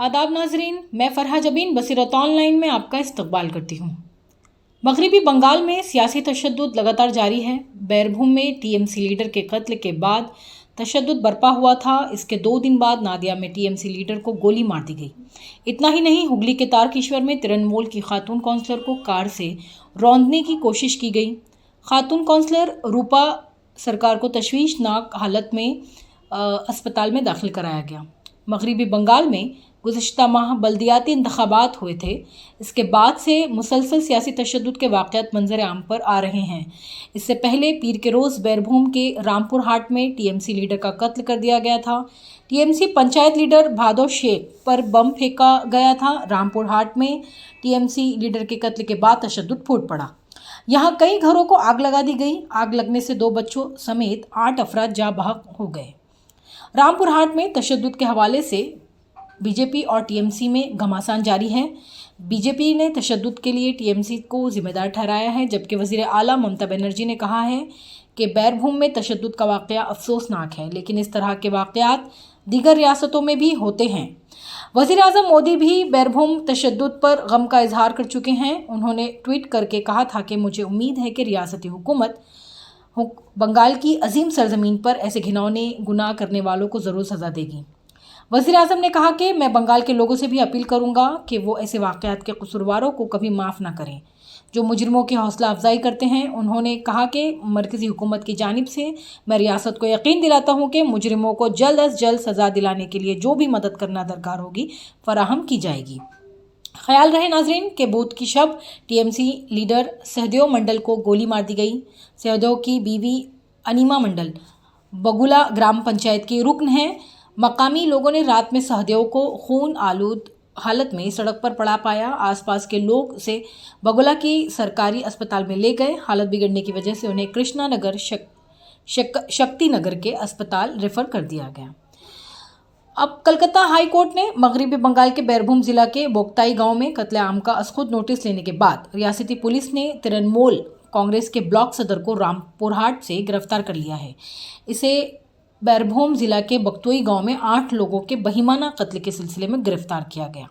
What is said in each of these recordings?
आदाब नाजरीन, मैं फरहा जबीन बसीरत ऑनलाइन में आपका इस्तकबाल करती हूँ। मगरबी बंगाल में सियासी तशद्दुद लगातार जारी है। बैरभूम में टीएमसी लीडर के कत्ल के बाद तशद्दुद बरपा हुआ था। इसके 2 दिन बाद नादिया में टीएमसी लीडर को गोली मार दी गई। इतना ही नहीं, हुगली के तारकेश्वर में तृणमूल की खातून काउंसलर को कार से रौंदने की कोशिश की गई। खातून काउंसलर रूपा सरकार को तशवीशनाक हालत में अस्पताल में दाखिल कराया गया। मगरबी बंगाल में गुज़िश्ता माह बल्दियाती इंतखाबात हुए थे। इसके बाद से मुसलसल सियासी तशद्दुद के वाक़यात मंजर आम पर आ रहे हैं। इससे पहले पीर के रोज़ बैरभूम के रामपुर हाट में टीएमसी लीडर का कत्ल कर दिया गया था। टीएमसी पंचायत लीडर भादो शेख पर बम फेंका गया था। रामपुर हाट में टीएमसी लीडर के कत्ल के बाद तशद्दुद फूट पड़ा। यहाँ कई घरों को आग लगा दी गई। आग लगने से 2 बच्चों समेत 8 अफराद जाँ बहक हो गए। रामपुर हाट में तशद्दुद के हवाले से बीजेपी और टीएमसी में घमासान जारी है। बीजेपी ने तशद्दुद के लिए टीएमसी को जिम्मेदार ठहराया है, जबकि वज़ीर आला ममता बनर्जी ने कहा है कि बैरभूम में तशद्दुद का वाक़या अफसोसनाक है, लेकिन इस तरह के वाक़यात दीगर रियासतों में भी होते हैं। वज़ीर आज़म मोदी भी बैरभूम तशद्दुद पर गम का इजहार कर चुके हैं। उन्होंने ट्वीट करके कहा था कि मुझे उम्मीद है कि रियासती हुकूमत बंगाल की अजीम सरजमीन पर ऐसे घिनौने गुनाह करने वालों को ज़रूर सज़ा देगी। वज़ीर आज़म ने कहा कि मैं बंगाल के लोगों से भी अपील करूंगा कि वो ऐसे वाक़यात के कसूरवारों को कभी माफ़ ना करें जो मुजरिमों की हौसला अफजाई करते हैं। उन्होंने कहा कि मरकज़ी हुकूमत की जानिब से मैं रियासत को यकीन दिलाता हूं कि मुजरिमों को जल्द अज जल्द सज़ा दिलाने के लिए जो भी मदद करना दरकार होगी फराहम की जाएगी। ख्याल रहे नाजरीन के बुध की शब टीएमसी लीडर सहदेव मंडल को गोली मार दी गई। सहदेव की बीवी अनीमा मंडल बगुला ग्राम पंचायत की रुकन हैं। मकामी लोगों ने रात में सहदेव को खून आलूद हालत में सड़क पर पड़ा पाया। आसपास के लोग उसे बगुला की सरकारी अस्पताल में ले गए। हालत बिगड़ने की वजह से उन्हें कृष्णा नगर शक्ति नगर के अस्पताल रेफर कर दिया गया। अब कलकत्ता हाई कोर्ट ने मगरबी बंगाल के बैरभूम जिला के बोगताई गांव में कत्लेआम का अखुद नोटिस लेने के बाद रियासती पुलिस ने तृणमूल कांग्रेस के ब्लॉक सदर को रामपुरहाट से गिरफ्तार कर लिया है। इसे बैरभूम जिला के बगतोई गांव में 8 लोगों के बहिमाना कत्ल के सिलसिले में गिरफ्तार किया गया।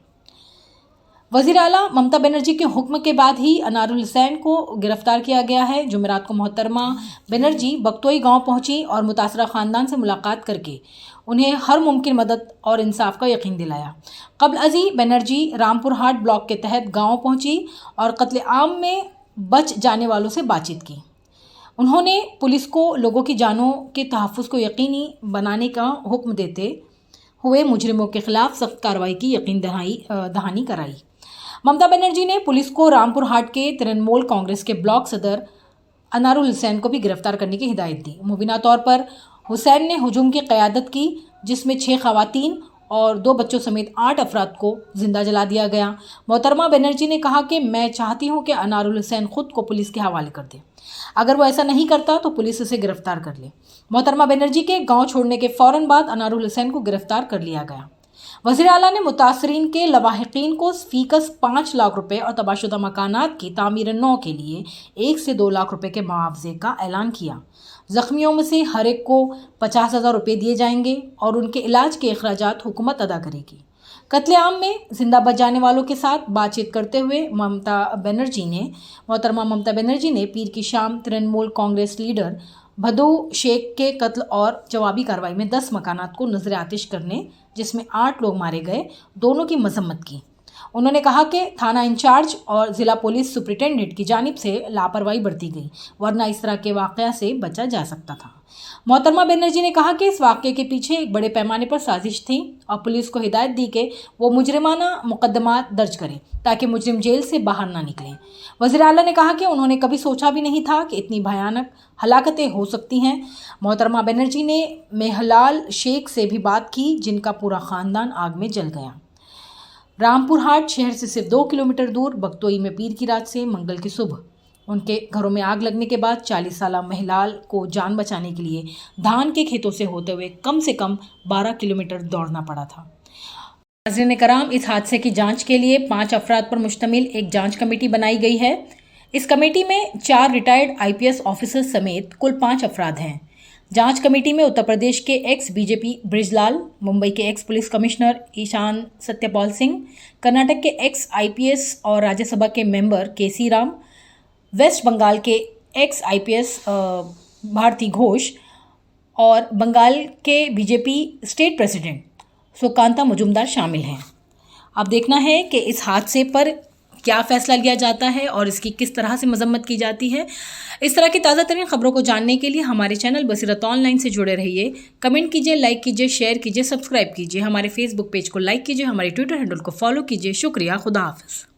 वज़ीर आला ममता बनर्जी के हुक्म के बाद ही अनारुल हुसैन को गिरफ्तार किया गया है। जुमेरात को मोहतरमा बनर्जी बगतोई गांव पहुंची और मुतासरा ख़ानदान से मुलाकात करके उन्हें हर मुमकिन मदद और इंसाफ का यकीन दिलाया। कबल अजी बनर्जी रामपुर हाट ब्लॉक के तहत गाँव पहुँची और कत्लेआम में बच जाने वालों से बातचीत की। उन्होंने पुलिस को लोगों की जानों के तहफ़्फ़ुज़ को यकीनी बनाने का हुक्म देते हुए मुजरिमों के खिलाफ सख्त कार्रवाई की यकीन दहानी कराई। ममता बनर्जी ने पुलिस को रामपुर हाट के तृणमूल कांग्रेस के ब्लॉक सदर अनारुल हुसैन को भी गिरफ्तार करने की हिदायत दी। मुबीना तौर पर हुसैन ने हुजूम की क़यादत की, जिसमें 6 ख़वातीन और 2 बच्चों समेत 8 अफराद को जिंदा जला दिया गया। मोहतरमा बनर्जी ने कहा कि मैं चाहती हूं कि अनारुल हुसैन खुद को पुलिस के हवाले कर दे। अगर वो ऐसा नहीं करता तो पुलिस उसे गिरफ्तार कर ले। मोहतरमा बनर्जी के गांव छोड़ने के फ़ौरन बाद अनारुल हुसैन को गिरफ्तार कर लिया गया। वज़ीर आला ने मुतासरीन के लवाहिकीन को फ़ीकस 5 लाख रुपए और तबाहशुदा मकानात की तामीर नौ के लिए 1 से 2 लाख रुपए के मुआवजे का ऐलान किया। ज़ख्मियों में से हर एक को 50,000 रुपये दिए जाएंगे और उनके इलाज के अखराजात हुकूमत अदा करेगी। कत्लेआम में जिंदा बच जाने वालों के साथ बातचीत करते हुए मोहतरमा ममता बनर्जी ने पीर की शाम तृणमूल कांग्रेस लीडर भदू शेख के कत्ल और जवाबी कार्रवाई में 10 मकानात को नजर आतिश करने, जिसमें 8 लोग मारे गए, दोनों की मजम्मत की। उन्होंने कहा कि थाना इंचार्ज और ज़िला पुलिस सुप्रिटेंडेंट की जानिब से लापरवाही बरती गई, वरना इस तरह के वाक़या से बचा जा सकता था। मोहतरमा बनर्जी ने कहा कि इस वाक़े के पीछे एक बड़े पैमाने पर साजिश थी और पुलिस को हिदायत दी कि वो मुजरिमाना मुकदमात दर्ज करें ताकि मुजरिम जेल से बाहर ना निकलें। वज़ीर आला ने कहा कि उन्होंने कभी सोचा भी नहीं था कि इतनी भयानक हलाकतें हो सकती हैं। मोहतरमा बनर्जी ने मेहलाल शेख से भी बात की, जिनका पूरा ख़ानदान आग में जल गया। रामपुर हाट शहर से सिर्फ 2 किलोमीटर दूर बगतोई में पीर की रात से मंगल की सुबह उनके घरों में आग लगने के बाद 40 साला महिलाल को जान बचाने के लिए धान के खेतों से होते हुए कम से कम 12 किलोमीटर दौड़ना पड़ा था। नाज़रीन कराम, इस हादसे की जांच के लिए 5 अफराद पर मुश्तमिल एक जांच कमेटी बनाई गई है। इस कमेटी में 4 रिटायर्ड IPS ऑफिसर्स समेत कुल 5 अफराद हैं। जांच कमेटी में उत्तर प्रदेश के एक्स बीजेपी बृजलाल, मुंबई के ex police commissioner Ishan Satyapal Singh, Karnataka के एक्स आईपीएस और राज्यसभा के मेंबर केसी राम, वेस्ट बंगाल के एक्स आईपीएस भारती घोष और बंगाल के BJP state president Sukanta Majumdar शामिल हैं। अब देखना है कि इस हादसे पर क्या फैसला लिया जाता है और इसकी किस तरह से मजम्मत की जाती है। इस तरह की ताज़ा तरीन खबरों को जानने के लिए हमारे चैनल बसीरत ऑनलाइन से जुड़े रहिए। कमेंट कीजिए, लाइक कीजिए, शेयर कीजिए, सब्सक्राइब कीजिए, हमारे फेसबुक पेज को लाइक कीजिए, हमारे ट्विटर हैंडल को फॉलो कीजिए। शुक्रिया, खुदा हाफिज़।